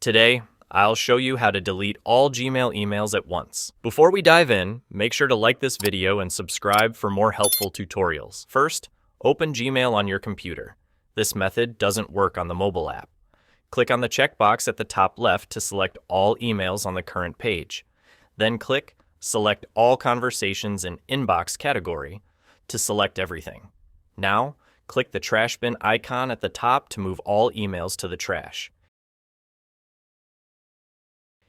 Today, I'll show you how to delete all Gmail emails at once. Before we dive in, make sure to like this video and subscribe for more helpful tutorials. First, open Gmail on your computer. This method doesn't work on the mobile app. Click on the checkbox at the top left to select all emails on the current page. Then click Select All Conversations in Inbox category to select everything. Now, click the trash bin icon at the top to move all emails to the trash.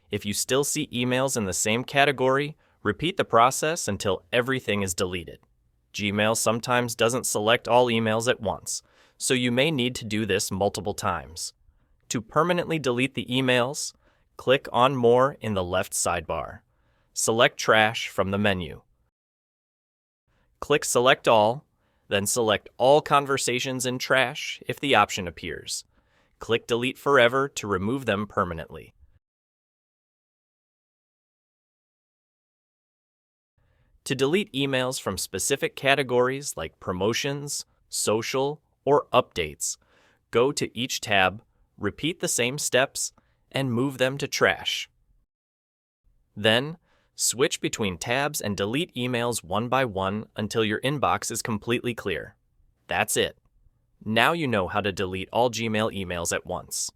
If you still see emails in the same category, repeat the process until everything is deleted. Gmail sometimes doesn't select all emails at once, so you may need to do this multiple times. To permanently delete the emails, click on More in the left sidebar. Select Trash from the menu. Click Select All, then select All Conversations in Trash if the option appears. Click Delete Forever to remove them permanently. To delete emails from specific categories like promotions, social, or updates, go to each tab, repeat the same steps, and move them to trash. Then, switch between tabs and delete emails one by one until your inbox is completely clear. That's it. Now you know how to delete all Gmail emails at once.